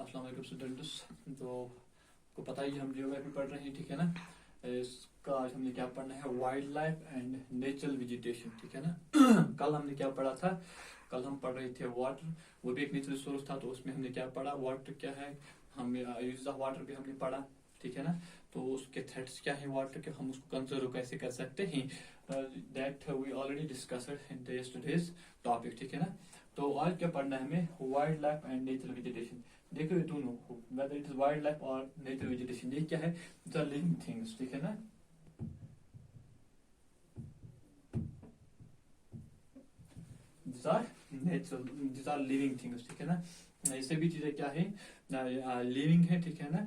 अस्सलाम वालेकुम स्टूडेंट्स। तो आपको पता ही हम जियोग्राफी पढ़ रहे हैं, ठीक है ना। इसका आज हमने क्या पढ़ना है, wild life and natural vegetation, ठीक है ना। कल हमने क्या पढ़ा था, कल हम पढ़ रहे थे वाटर, वो भी एक नेचुरल सोर्स था। तो उसमें हमने क्या पढ़ा, वाटर क्या है, हम यूज ऑफ वाटर भी हमने पढ़ा, ठीक है ना। तो उसके थ्रेट्स क्या है वाटर के, हम उसको कंजर्व कैसे कर सकते हैं, that we already discussed in yesterday's topic, ठीक है ना। तो आज क्या पढ़ना है हमें, wildlife and natural vegetation. देखो ये दोनों, whether it is wildlife और नेचुरल वेजिटेशन, ये क्या है, द लिविंग थिंग्स, ठीक है ना। This are natural, this are living things, ठीक है ना। ये सभी चीजें क्या है, लिविंग है, ठीक है ना।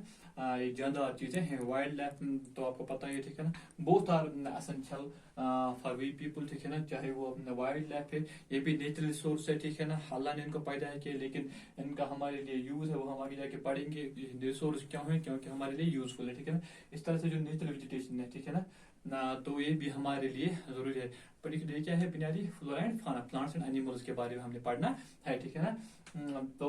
ये जानदार चीजें हैं। वाइल्ड लाइफ तो आपको पता ही है, ठीक है ना। Both are essential for we people, ठीक है ना। चाहे वो वाइल्ड लाइफ है, ये भी नेचुरल रिसोर्स है, ठीक है ना। अल्लाह ने इनको पैदा किया, लेकिन इनका हमारे लिए यूज है, वो हम आगे जाके पढ़ेंगे रिसोर्स क्यों है, क्योंकि हमारे लिए यूजफुल है, ठीक है ना। इस तरह से जो नेचुरल वेजिटेशन है, ठीक है ना, तो ये भी हमारे लिए जरूरी है। पर ये क्या है, बुनियादी फ्लोरा एंड फाना, प्लांट्स एंड एनिमल्स के बारे में हमने पढ़ना है, ठीक है ना। तो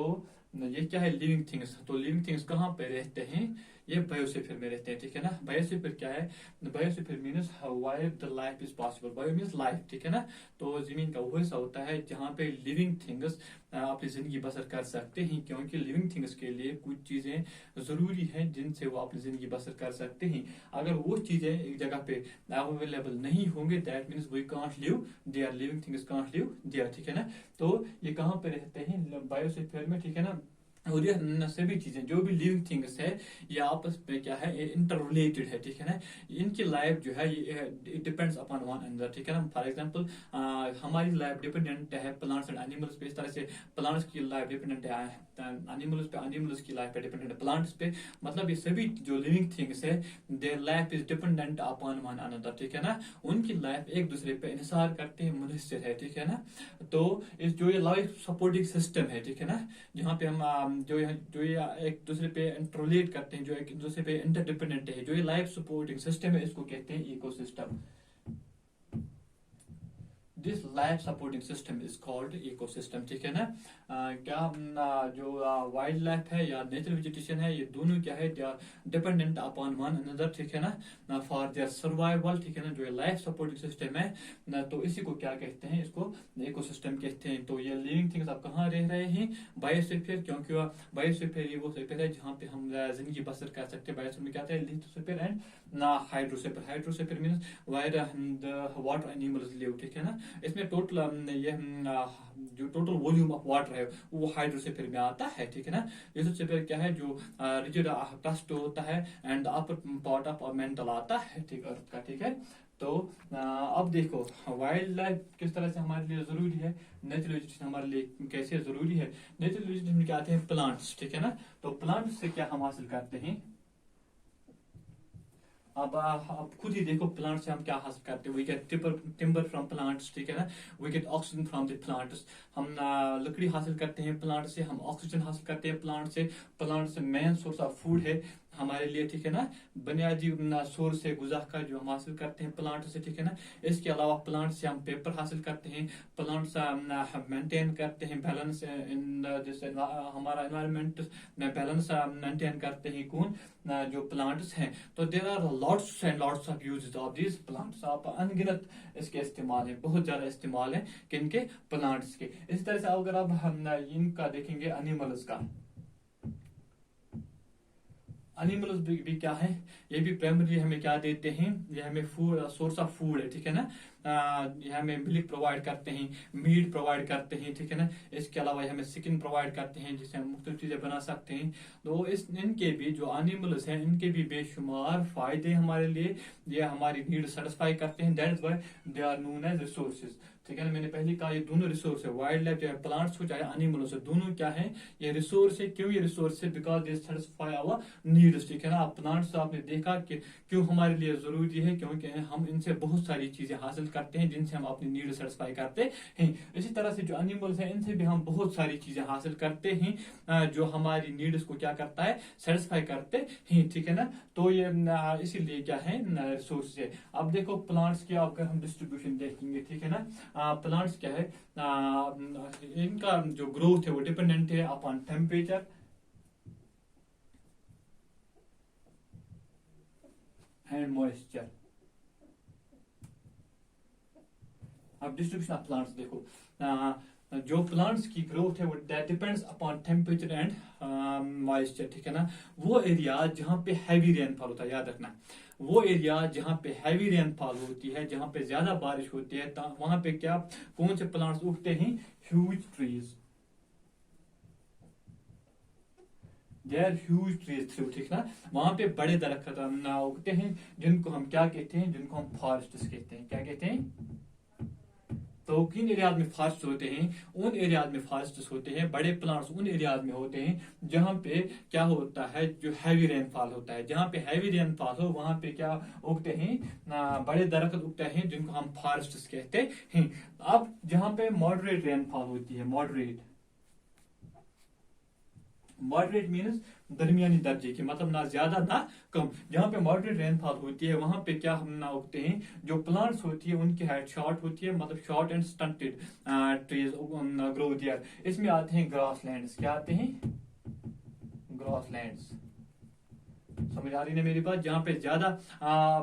ये क्या है, लिविंग थिंग्स। तो लिविंग थिंग्स कहाँ पे रहते हैं, ये बायोस्फीयर में रहते हैं, ठीक है ना। बायोस्फीयर क्या है, biosphere means where the life is possible. Bio means life, ठीक है ना। तो जमीन का वो हिस्सा होता है जहाँ पे लिविंग थिंग्स अपनी जिंदगी बसर कर सकते हैं, क्योंकि लिविंग थिंग्स के लिए कुछ चीजें जरूरी हैं जिनसे वो अपनी जिंदगी बसर कर सकते हैं। अगर वो चीजें एक जगह पे अवेलेबल नहीं होंगे, that means we can't live there, living things can't live there, ठीक है ना। तो ये कहाँ पे रहते हैं, बायोस्फीयर में, ठीक है ना। और ये सभी चीजें जो भी लिविंग थिंग्स है, ये आपस में क्या है, इंटर रिलेटेड है, ठीक है ना। इनकी लाइफ जो है ये डिपेंड्स अपॉन वन अनदर, ठीक है ना। फॉर एग्जांपल हमारी लाइफ डिपेंडेंट है प्लांट्स एंड एनिमल्स पे, इस तरह से प्लांट्स की लाइफ डिपेंडेंट है एनिमल्स पे, एनिमल्स की लाइफ पे डिपेंडेंट है प्लांट्स पे। मतलब ये सभी जो लिविंग थिंग्स है, their life is dependent upon one another, ठीक है ना। उनकी लाइफ एक दूसरे पे इंहिसार करते हैं, मुनहसर है, ठीक है ना। तो इस जो ये लाइफ सपोर्टिंग सिस्टम है, ठीक है ना, जहाँ पे हम जो ये एक दूसरे पे इंटरलेट करते हैं, जो एक दूसरे पे इंटरडिपेंडेंट है, जो ये लाइफ सपोर्टिंग सिस्टम है, इसको कहते हैं ecosystem. This life supporting system is called ecosystem, ठीक है ना। क्या जो वाइल्ड लाइफ है या नेचुरल वेजिटेशन है, ये दोनों क्या है, they are dependent upon one another, ठीक है ना, फॉर देयर सर्वाइवल, ठीक है ना। जो लाइफ सपोर्टिंग सिस्टम है ना, तो इसी को क्या कहते हैं, इसको इकोसिस्टम कहते हैं। तो ये लिविंग थिंग्स आप कहाँ रह रहे हैं, बायोस्फीयर, क्योंकि बायोस्फीयर ये वो स्फीयर है जहाँ पे हम जिंदगी बसर कर सकते हैं। बायोस्फीयर में क्या होता है, lithosphere and hydrosphere. Hydrosphere means where the water animals live, ठीक है ना। इसमें टोटल ये जो टोटल वॉल्यूम ऑफ वाटर है वो हाइड्रोस्फीयर में आता है, ठीक है ना। लिथोस्फीयर क्या है, जो रिजिड क्रस्ट होता है and upper part of mental आता है, ठीक, अर्थ का, ठीक है। तो अब देखो वाइल्ड लाइफ किस तरह से हमारे लिए जरूरी है, नेचुरल वेजिटेशन हमारे लिए कैसे जरूरी है। नेचुरल वेजिटेशन में क्या आते हैं, प्लांट्स, ठीक है ना। तो प्लांट्स से क्या हम हासिल करते हैं, अब आप खुद ही देखो प्लांट से हम क्या हासिल करते हैं। We get timber from plants, ठीक है ना। We get oxygen from the plants, हम लकड़ी हासिल करते हैं प्लांट से, हम ऑक्सीजन हासिल करते हैं प्लांट से। प्लांट से मेन सोर्स ऑफ फूड है हमारे लिए, ठीक है ना। बुनियादी सोर्स है गुज़ा का, जो हम हासिल करते हैं प्लांट से, ठीक है ना। इसके अलावा प्लांट से हम पेपर हासिल करते हैं, प्लांट से हम मेंटेन करते हैं बैलेंस इन जैसे हमारा एनवायरनमेंट में बैलेंस मेंटेन करते हैं कौन, जो प्लांट्स हैं। तो there are lots and lots of uses of these plants. आप अनगिनत इसके इस्तेमाल है, बहुत ज्यादा इस्तेमाल है किनके, प्लांट्स के। इस तरह से अगर आप हम इनका देखेंगे एनिमल्स का, एनिमल्स भी क्या है, ये भी प्राइमरी हमें क्या देते हैं, ये हमें फूड, सोर्स ऑफ फूड है, ठीक है ना। ये हमें मिल्क प्रोवाइड करते हैं, मीट प्रोवाइड करते हैं, ठीक है ना। इसके अलावा ये हमें स्किन प्रोवाइड करते हैं जिससे हम मुख्तलिफ चीजें बना सकते हैं। तो इनके भी जो एनिमल्स हैं, इनके भी बेशुमार फायदे हमारे लिए, ये हमारी नीड सेटिस्फाई करते हैं। That is why they are known as resources, ठीक है ना। मैंने पहले कहा ये दोनों रिसोर्स है, वाइल्ड लाइफ चाहे प्लांट्स हो चाहे एनिमल्स हो, दोनों क्या है, ये रिसोर्स है। क्यों ये रिसोर्स है, because they satisfy our needs, ठीक है ना। प्लांट्स आपने देखा कि क्यों हमारे लिए जरूरी है, क्योंकि हम इनसे बहुत सारी चीजें हासिल करते हैं जिनसे हम अपनी नीड सेटिस्फाई करते हैं। इसी तरह से जो एनिमल्स हैं, इनसे भी हम बहुत सारी चीजें हासिल करते हैं जो हमारी नीड्स को क्या करता है, सेटिस्फाई करते हैं, ठीक है ना। तो ये इसीलिए क्या है, रिसोर्स है। अब देखो प्लांट्स की अगर हम डिस्ट्रीब्यूशन देखेंगे, ठीक है ना। प्लांट्स क्या है, इनका जो ग्रोथ है वो डिपेंडेंट है अपॉन टेम्परेचर, एंड मॉइस्चर। अब डिस्ट्रीब्यूशन ऑफ प्लांट्स देखो, जो प्लांट्स की ग्रोथ है वो that depends upon temperature and moisture, ठीक है ना। वो एरिया जहाँ पे हैवी रेनफॉल होता है, याद रखना, वो एरिया जहाँ पे हैवी रेनफॉल होती है, जहाँ पे ज्यादा बारिश होती है, वहां पे क्या कौन से प्लांट्स उगते हैं, huge trees, there huge trees through, ठीक ना। वहां पे बड़े दरख्त उगते हैं जिनको हम क्या कहते हैं, जिनको हम फॉरेस्ट कहते हैं। क्या कहते हैं? तो किन एरियाज में फॉरेस्ट होते हैं, उन एरियाज में फॉरेस्ट होते हैं, बड़े प्लांट्स उन एरियाज में होते हैं जहां पे क्या होता है, जो हैवी रेनफॉल होता है। जहां पे हैवी रेनफॉल हो वहां पे क्या उगते हैं, बड़े दरख्त उगते हैं जिनको हम फॉरेस्ट कहते हैं। अब जहां पे मॉडरेट रेनफॉल होती है, मॉडरेट मीन्स दरमियानी दर्जे की, मतलब ना ज्यादा ना कम। जहाँ पे मॉडरेट रेनफॉल होती है वहां पे क्या हम ना उगते हैं, जो प्लांट्स होती है उनकी हाइट शॉर्ट होती है, मतलब short and stunted trees grow there. इसमें आते हैं ग्रासलैंड्स। क्या आते हैं? ग्रासलैंड्स। समझ आ रही है मेरी बात? जहाँ पे ज्यादा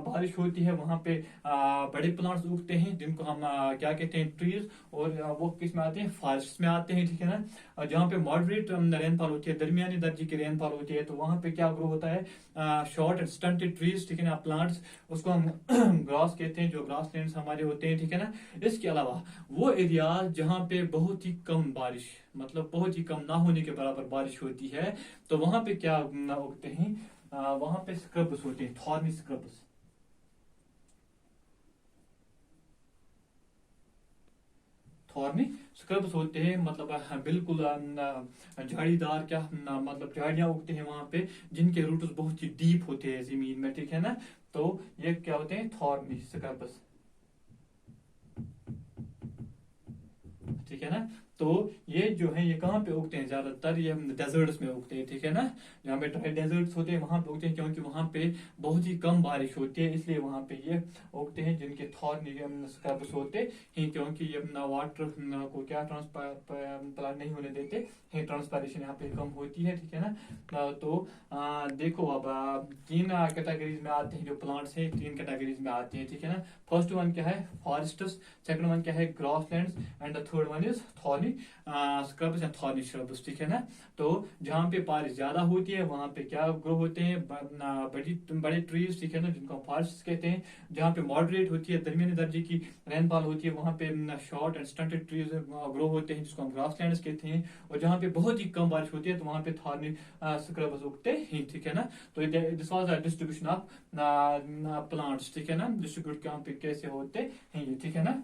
बारिश होती है वहां पे बड़े प्लांट्स उगते हैं जिनको हम क्या कहते हैं, ट्रीज, और वो किस में आते हैं, फॉरेस्ट में आते हैं, ठीक है ना। और जहाँ पे मॉडरेट रेनफॉल होती है, दरमियानी दर्जे की रेनफॉल होती है, तो वहां पे क्या ग्रो होता है, शॉर्ट एंड स्टंटेड ट्रीज, ठीक है ना, प्लांट्स, उसको हम ग्रास कहते हैं, जो ग्रास लैंड हमारे होते हैं, ठीक है ना। इसके अलावा वो एरिया जहाँ पे बहुत ही कम बारिश, मतलब बहुत ही कम ना होने के बराबर बारिश होती है, तो वहां पे क्या उगते हैं, वहां पे स्क्रब्स होते हैं, थॉर्नी स्क्रब्स। थॉर्नी स्क्रब्स होते हैं, मतलब बिल्कुल झाड़ीदार, क्या मतलब झाड़ियां उगते हैं वहां पे जिनके रूट्स बहुत ही डीप होते हैं जमीन में, ठीक है ना। तो ये क्या होते हैं, थॉर्नी स्क्रब्स, ठीक है ना। तो ये जो है ये कहाँ पे उगते हैं, ज्यादातर ये डेजर्ट्स में उगते हैं, ठीक है ना। जहाँ पे ड्राई डेजर्ट्स होते हैं वहां पे उगते हैं, क्योंकि वहां पे बहुत ही कम बारिश होती है, इसलिए वहां पे ये उगते हैं, जिनके थॉर्नी स्क्रब्स होते हैं, क्योंकि ये वाटर को क्या ट्रांसफर नहीं होने देते हैं, ट्रांसपायरेशन यहाँ पे कम होती है, ठीक है ना। तो देखो अब तीन कैटेगरीज में आते हैं, जो प्लांट्स हैं तीन कैटेगरीज में आते हैं, ठीक है ना। फर्स्ट वन क्या है, फॉरेस्ट्स, सेकंड वन क्या है, grasslands, and the third one is thorny scrubs and thorny shrubs, ठीक है ना। तो जहाँ पे बारिश ज्यादा होती है वहां पे क्या ग्रो होते हैं, बड़े ट्रीज, ठीक है ना, जिनको हम फॉरेस्ट कहते हैं। जहाँ पे मॉडरेट होती है, दरमियानी दर्जे की रेनफॉल होती है, वहां पे short and stunted trees grow होते हैं, जिसको हम ग्रासलैंड्स कहते हैं। और जहाँ पे बहुत ही कम बारिश होती है तो वहां पे थॉर्नी स्क्रब्स उगते हैं, ठीक है ना। तो this was the distribution of plants, ठीक है ना, डिस्ट्रीब्यूट कहाँ पे कैसे होते हैं ये, ठीक है ना।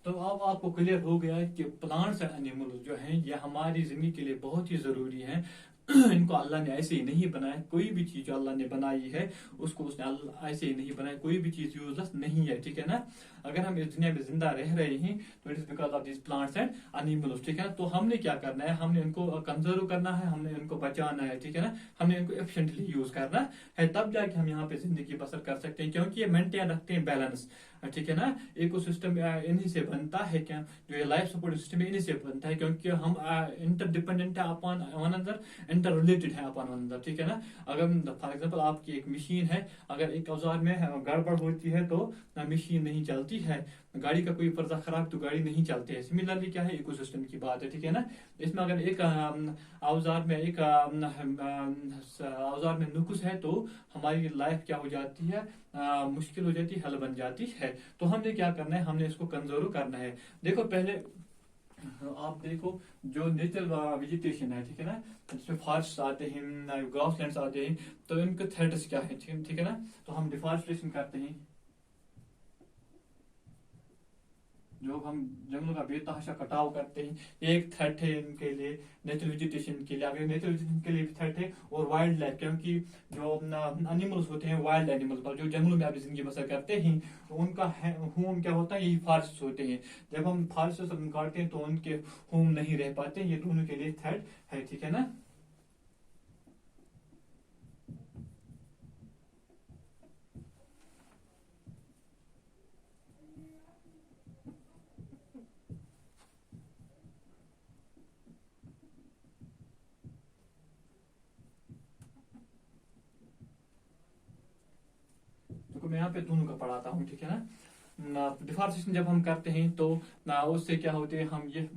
तो अब आपको क्लियर हो गया है कि प्लांट्स एंड एनिमल्स जो हैं ये हमारी जिंदगी के लिए बहुत ही जरूरी हैं। इनको अल्लाह ने ऐसे ही नहीं बनाया, कोई भी चीज जो अल्लाह ने बनाई है उसको उसने ऐसे ही नहीं बनाया, कोई भी चीज यूजलेस नहीं है, ठीक है ना। अगर हम इस दुनिया में जिंदा रह रहे हैं तो it is because of this plants and animals, ठीक है ना। तो हमने क्या करना है, हमने इनको कंजर्व करना है, हमने इनको बचाना है, ठीक है ना। हमने इनको एफिशिएंटली यूज करना है, तब जाके हम यहाँ पे जिंदगी बसर कर सकते हैं, क्योंकि ये मेंटेन रखते हैं बैलेंस, ठीक है ना। इकोसिस्टम इन्हीं से बनता है, क्या जो ये लाइफ सपोर्ट सिस्टम इन्हीं से बनता है, क्योंकि हम इंटरडिपेंडेंट है upon one another, inter related है अपॉन वन अनदर, ठीक है ना। अगर फॉर एग्जांपल आपकी एक मशीन है, अगर एक औजार में गड़बड़ होती है तो मशीन नहीं चलती है, गाड़ी का कोई पर्दा खराब तो गाड़ी नहीं चलती है। सिमिलरली क्या है, इकोसिस्टम की बात है, ठीक है ना। इसमें अगर एक औजार में एक औजार में नुक्स है तो हमारी लाइफ क्या हो जाती है, मुश्किल हो जाती है, हल बन जाती है। तो हमने क्या करना है, हमने इसको कंजर्व करना है। देखो पहले आप देखो जो नेचुरल वेजिटेशन है, ठीक है ना, जिसमें फॉरेस्ट आते हैं, ग्रासलैंड्स आते हैं, तो इनके थ्रेट्स क्या है, ठीक है ना। तो हम डिफॉरेस्टेशन करते हैं, जो हम जंगलों का बेतहाशा कटाव करते हैं, एक थ्रेट है इनके लिए, नेचुरल वेजिटेशन के लिए, अगर नेचुरल वेजिटेशन के लिए भी थ्रेट है, और वाइल्ड लाइफ, क्योंकि जो एनिमल्स होते हैं, वाइल्ड एनिमल्स पर जो जंगलों में अपनी जिंदगी बसर करते हैं, तो उनका होम क्या होता है, यही फॉरेस्ट होते हैं। जब हम फॉरेस्ट से काटते हैं तो उनके होम नहीं रह पाते, ये दोनों के लिए थ्रेट है, ठीक है ना। इनको मैं यहाँ पे दोनों का पढ़ाता हूँ, ठीक है ना। डिफॉरेस्टेशन जब हम करते हैं तो उससे क्या होते हैं, हम ये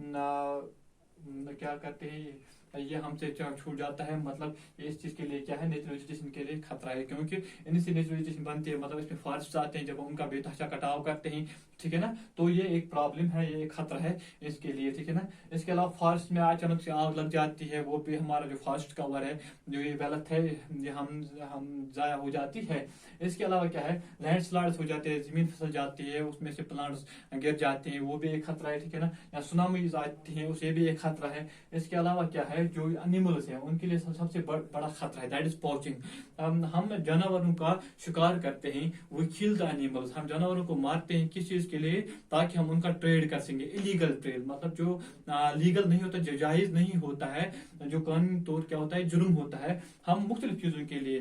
क्या करते हैं, ये हमसे छूट जाता है, मतलब इस चीज के लिए क्या है, नेचुरल वेजिटेशन के लिए खतरा है, क्योंकि इनसे नेचुरल वेजिटेशन बनती है, मतलब इसमें फॉरेस्ट आते हैं, जब उनका बेतहाशा कटाव करते हैं, ठीक है ना, तो ये एक प्रॉब्लम है, ये एक खतरा है इसके लिए, ठीक है ना। इसके अलावा फॉरेस्ट में अचानक से आग लग जाती है, वो भी हमारा जो फॉरेस्ट कवर है, जो ये वेल्थ है, ये हम जाया हो जाती है। इसके अलावा क्या है, लैंडस्लाइड्स हो जाते हैं, जमीन फिसल जाती है, उसमें से प्लांट्स गिर जाते हैं, वो भी एक खतरा है, ठीक है ना, या सुनामीज आती है, उसे भी एक खतरा है। इसके अलावा क्या है, जो एनिमल्स हैं उनके लिए सबसे बड़ा खतरा है, दैट इज पॉचिंग। हम जानवरों का शिकार करते हैं, वी किल द एनिमल्स, हम जानवरों को मारते हैं किस चीज के लिए, ताकि हम उनका ट्रेड कर सकेंगे, इलीगल ट्रेड, मतलब जो लीगल नहीं होता, जो जायज नहीं होता है, जो कानूनी तौर क्या होता है, जुर्म होता है, हम मुख्तलिफ चीजों के लिए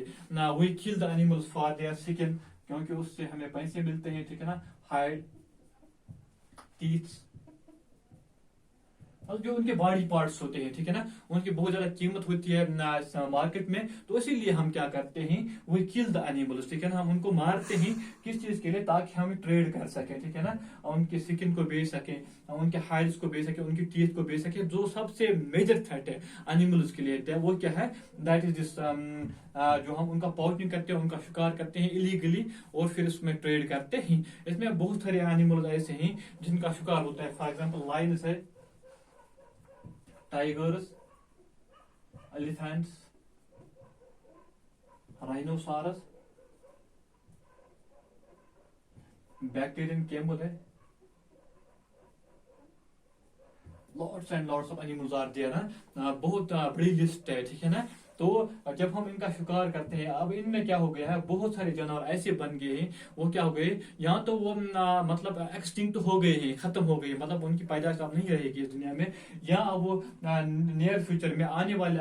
we kill the animals for their skin, क्योंकि उससे हमें पैसे मिलते हैं, ठीक है ना, हाइड, टीथ, जो उनके बॉडी पार्ट्स होते हैं, ठीक है ना, उनकी बहुत ज्यादा कीमत होती है मार्केट में, तो इसीलिए हम क्या करते हैं, वी किल द एनिमल्स, ठीक है ना, हम उनको मारते हैं किस चीज के लिए, ताकि हम ट्रेड कर सके, ठीक है ना, उनके स्किन को बेच सके, उनके हाइड्स को बेच सके, उनकी टीथ को बेच सके। जो सबसे मेजर थ्रेट है एनिमल्स के लिए वो क्या है, दैट इज दिस, जो हम उनका पाउचिंग करते हैं, उनका शिकार करते हैं इलीगली, और फिर उसमें ट्रेड करते हैं। इसमें बहुत सारे एनिमल्स ऐसे हैं जिनका शिकार होता है, फॉर एग्जाम्पल लायंस है, tigers, elephants, rhinoceros, bactrian camel है, lots and lots of animals are there ना, बहुत बड़ी लिस्ट है, ठीक है ना। तो जब हम इनका शिकार करते हैं, अब इनमें क्या हो गया है, बहुत सारे जानवर ऐसे बन गए हैं, वो क्या हो गए, यहाँ तो वो मतलब एक्सटिंक्ट हो गए हैं, खत्म हो गए, मतलब उनकी पैदाइश अब नहीं रहेगी इस दुनिया में, या अब वो नियर फ्यूचर में आने वाले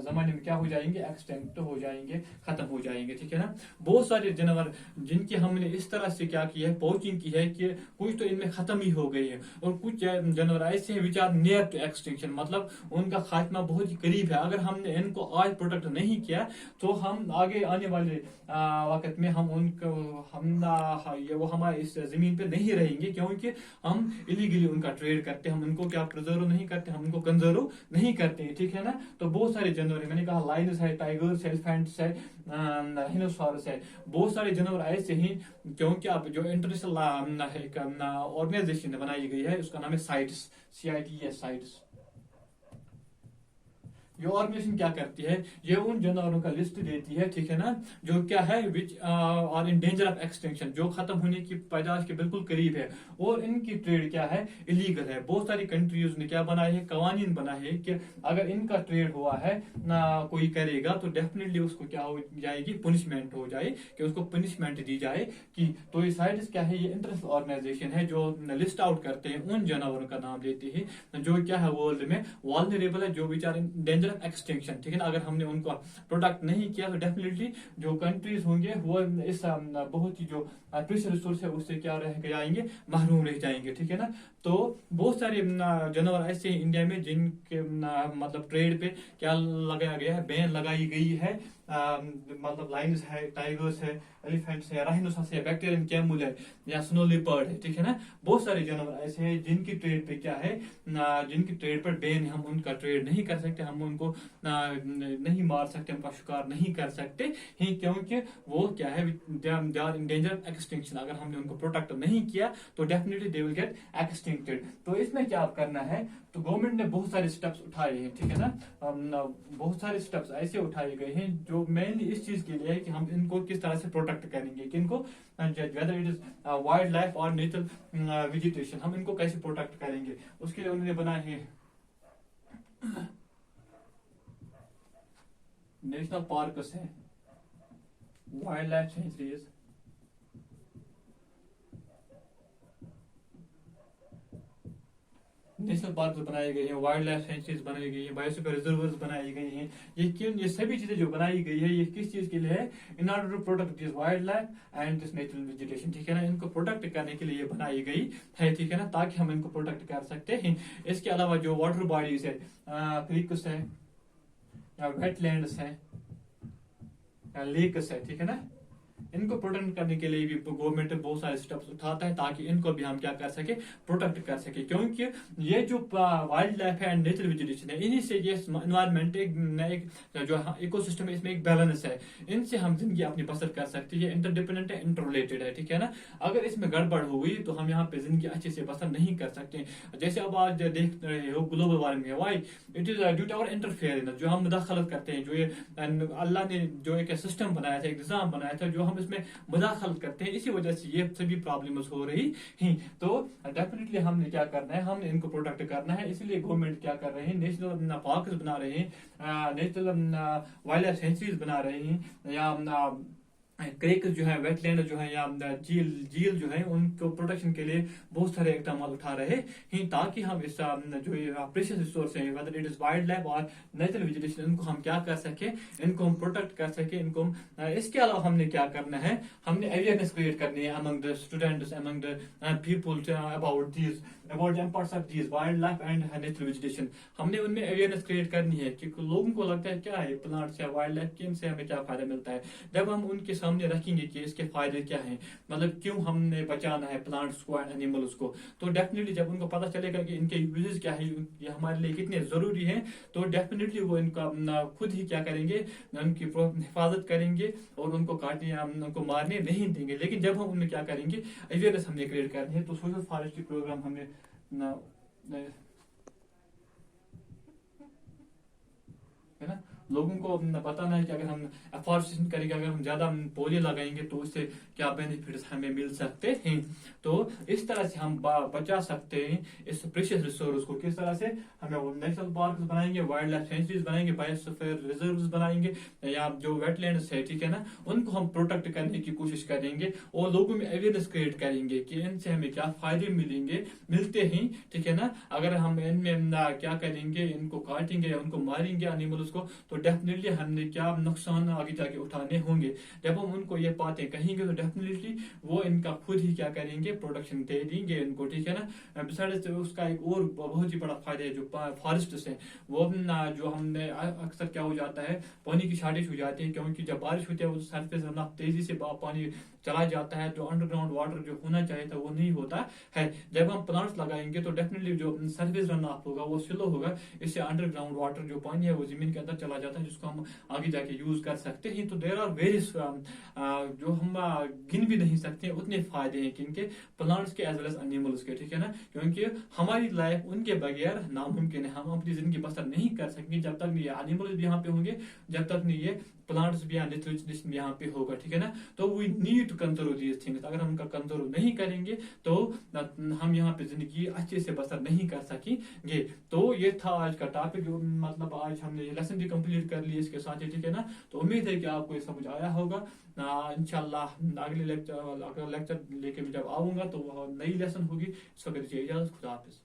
जमाने में क्या हो जाएंगे, एक्सटिंक्ट हो जाएंगे, खत्म हो जाएंगे, ठीक है ना। बहुत सारे जानवर जिनकी हमने इस तरह से क्या किया है, पोचिंग की है, कि कुछ तो इनमें खत्म ही हो गई है, और कुछ जानवर ऐसे हैं which are near to extinction, मतलब उनका खात्मा बहुत ही करीब है। अगर हमने इनको आज प्रोटेक्ट नहीं किया, तो हम आगे आने वाले वक्त में हम उनको ये वो हमारे इस जमीन पे नहीं रहेंगे, क्योंकि हम इलीगली उनका ट्रेड करते हैं, हम उनको क्या प्रिजर्व नहीं करते, हम उनको कंजर्व नहीं करते, ठीक है ना। तो बहुत सारे जानवर है, मैंने कहा लायंस है, टाइगर्स, एलिफेंट्स है, राइनोसॉरस है, बहुत सारे जानवर ऐसे हैं, क्योंकि अब जो इंटरनेशनल ऑर्गेनाइजेशन बनाई गई है, उसका नाम है साइट्स, CITES, साइट्स। ये ऑर्गेनाइजेशन क्या करती है, ये उन जानवरों का लिस्ट देती है, ठीक है ना, जो क्या है, which are in danger of extinction, जो खत्म होने की पैदाश के बिल्कुल करीब है, और इनकी ट्रेड क्या है, इलीगल है। बहुत सारी कंट्रीज ने क्या बनाए है, कवानीन बनाए है, कि अगर इनका ट्रेड हुआ है ना, कोई करेगा, तो डेफिनेटली उसको क्या हो जाएगी, पनिशमेंट हो जाए, कि उसको पनिशमेंट दी जाए। कि तो ये साइट्स क्या है, ये इंटरनेशनल ऑर्गेनाइजेशन है, जो लिस्ट आउट करते हैं उन जानवरों का नाम लेती है जो क्या है, वर्ल्ड में वल्नरेबल है, जो विचार इन डेंजर एक्सटिंक्शन, ठीक है ना। अगर हमने उनको प्रोटेक्ट नहीं किया, तो डेफिनेटली जो कंट्रीज होंगे वो इस बहुत ही जो प्रेशियस रिसोर्स है उससे क्या रह जाएंगे, महरूम रह जाएंगे, ठीक है ना। तो बहुत सारे जानवर ऐसे हैं इंडिया में जिनके मतलब ट्रेड पे क्या लगाया गया है, बैन लगाई गई है, मतलब लायंस है, टाइगर्स है, एलिफेंट्स है, राइनोसॉरस है, बैक्टीरियन कैमल है, या स्नो लेपर्ड है, ठीक है ना। बहुत सारे जानवर ऐसे हैं जिनकी ट्रेड पे क्या है, जिनकी ट्रेड पर बैन है, हम उनका ट्रेड नहीं कर सकते, हम उनको नहीं मार सकते, उनका शिकार नहीं कर सकते हैं, क्योंकि वो क्या है, they are in danger of extinction. अगर हमने उनको प्रोटेक्ट नहीं किया, तो definitely they will get extincted. तो इसमें क्या करना है, तो गवर्नमेंट ने बहुत सारे स्टेप्स उठाए हैं, ठीक है ना। बहुत सारे स्टेप्स ऐसे उठाए गए हैं जो मेनली इस चीज के लिए है कि हम इनको किस तरह से प्रोटेक्ट करेंगे, किनको, weather it is wildlife और नेचुरल वेजिटेशन, हम इनको कैसे प्रोटेक्ट करेंगे, उसके लिए उन्होंने बनाए हैं नेशनल पार्क्स हैं, wild life sanctuaries, national park बनाए गए हैं, वाइल्ड लाइफ सेंचुरीज बनाई गई है, बायोस्फीयर रिजर्वर्स बनाई गई हैं। ये सभी चीजें जो बनाई गई है, ये किस चीज के लिए है, in order to protect this wildlife and this natural vegetation, ठीक है ना। इनको प्रोटेक्ट करने के लिए ये बनाई गई है, ठीक है ना, ताकि हम इनको प्रोटेक्ट कर सकते हैं। इसके अलावा जो वाटर बॉडीज है, क्रीक्स है, या वेटलैंड्स है, या लेक्स है, ठीक है ना, इनको प्रोटेक्ट करने के लिए भी गवर्नमेंट बहुत सारे स्टेप्स उठाता है ताकि इनको भी हम क्या कर सके, प्रोटेक्ट कर सके, क्योंकि ये जो वाइल्ड लाइफ है एंड नेचुरल वेजिटेशन है, इन्हीं से ये इन्वायरमेंट एक जो इकोसिस्टम है इसमें एक बैलेंस है, इनसे हम जिंदगी अपनी बसर कर सकते हैं। ये इंटरडिपेंडेंट है, इंटररिलेटेड है, ठीक है ना। अगर इसमें गड़बड़ हो गई तो हम यहाँ पे जिंदगी अच्छे से बसर नहीं कर सकते। जैसे अब आज देख रहे हो ग्लोबल वार्मिंग है, why it is due to our interference, जो हम मुदाखलत करते हैं, जो ये अल्लाह ने जो एक सिस्टम बनाया था, एक निज़ाम बनाया था, जो हम इसमें मुदाखलत करते हैं, इसी वजह से ये सभी प्रॉब्लम्स हो रही हैं। तो डेफिनेटली हमने क्या करना है, हमने इनको प्रोटेक्ट करना है। इसलिए गवर्नमेंट क्या कर रहे हैं, नेशनल पार्क बना रहे हैं, नेशनल वाइल्ड लाइफ सेंचुरीज बना रहे हैं, या क्रेक जो है, वेटलैंड जो है, या झील जो है, उनको प्रोटेक्शन के लिए बहुत सारे इकदाम उठा रहे हैं, ताकि हम इस जो प्रेशियस रिसोर्स है, weather it is wildlife और नेचुरल वेजिटेशन, इनको हम क्या कर सके, इनको हम प्रोटेक्ट कर सके, इनको इसके अलावा हमने क्या करना है, हमने अवेयरनेस क्रिएट करनी है among the students, among the people about the importance of these wild life and natural vegetation. हमने उनमें अवेयरनेस क्रिएट करनी है कि लोगों को लगता है क्या है प्लांट्स या वाइल्ड लाइफ की, इनसे हमें क्या फायदा मिलता है। जब हम उनके सामने रखेंगे कि इसके फायदे क्या हैं, मतलब क्यों हमने बचाना है प्लांट्स को, एनिमल्स को, तो डेफिनेटली जब उनको पता चलेगा कि इनके यूजेस क्या है, ये हमारे लिए कितने जरूरी हैं, तो डेफिनेटली वो इनका खुद ही क्या करेंगे, उनकी हिफाजत करेंगे और उनको काटने या उनको मारने नहीं देंगे। लेकिन जब हम उनमें क्या करेंगे, अवेयरनेस हमने क्रिएट करनी है, तो सोशल फॉरेस्ट्री प्रोग्राम हमने है ना, लोगों को बताना है कि अगर हम एफॉरेस्टेशन करेंगे, अगर हम ज्यादा पौधे लगाएंगे तो उससे क्या बेनिफिट्स हमें मिल सकते हैं। तो इस तरह से हम बचा सकते हैं इस प्रेशियस रिसोर्स को। किस तरह से, हमें नेशनल पार्क बनाएंगे, वाइल्ड लाइफ सेंचुरीज बनाएंगे, बायोस्फीयर रिजर्व्स बनाएंगे, या जो वेटलैंड्स है, ठीक है ना, उनको हम प्रोटेक्ट करने की कोशिश करेंगे और लोगों में अवेयरनेस क्रिएट करेंगे कि इनसे हमें क्या फायदे मिलते हैं, ठीक है ना। अगर हम इनमें क्या करेंगे, इनको काटेंगे या उनको मारेंगे एनिमल्स को, तो डेफिनेटली हमने क्या नुकसान आगे जाके उठाने होंगे। जब हम उनको ये बातें कहेंगे तो डेफिनेटली वो इनका खुद ही क्या करेंगे, प्रोटेक्शन दे देंगे इनको, ठीक है ना। बिसाइड्स उसका एक और बहुत ही बड़ा फायदा है, जो फॉरेस्ट है वो जो हमने अक्सर क्या हो जाता है, पानी की शॉर्टेज हो जाती है, क्योंकि जब बारिश होती है वो सरफेस रन तेजी से पानी चला जाता है, जो अंडरग्राउंड वाटर जो होना चाहिए था वो नहीं होता है। जब हम प्लांट्स लगाएंगे तो डेफिनेटली जो सरफेस रन ऑफ होगा वो स्लो होगा, इससे अंडरग्राउंड वाटर जो पानी है वो जमीन के अंदर चला जाता है, जिसको हम आगे जाके यूज कर सकते हैं। तो देयर आर वेरियस जो हम गिन भी नहीं सकते उतने फायदे हैं किनके, प्लांट्स के एज वेल एज एनिमल्स के, ठीक है ना। क्योंकि हमारी लाइफ उनके बगैर नामुमकिन है, हम अपनी जिंदगी बसर नहीं कर सकेंगे जब तक नहीं ये एनिमल्स भी यहाँ पे होंगे, जब तक नहीं ये प्लांट्स भी नेचुरल वेजिटेशन यहाँ पे होगा, ठीक है ना। तो we need to control these things. अगर हम उनका कंट्रोल नहीं करेंगे तो हम यहाँ पे जिंदगी अच्छे से बसर नहीं कर सकेंगे। तो ये था आज का टॉपिक, जो मतलब आज हमने ये लेसन भी कंप्लीट कर लिया इसके साथ ही, ठीक है ना। तो उम्मीद है कि आपको ये समझ आया होगा। इंशाल्लाह अगले लेक्चर लेके भी जब आऊंगा तो नई लेसन होगी। इसका इजाजत, खुदा हाफिज।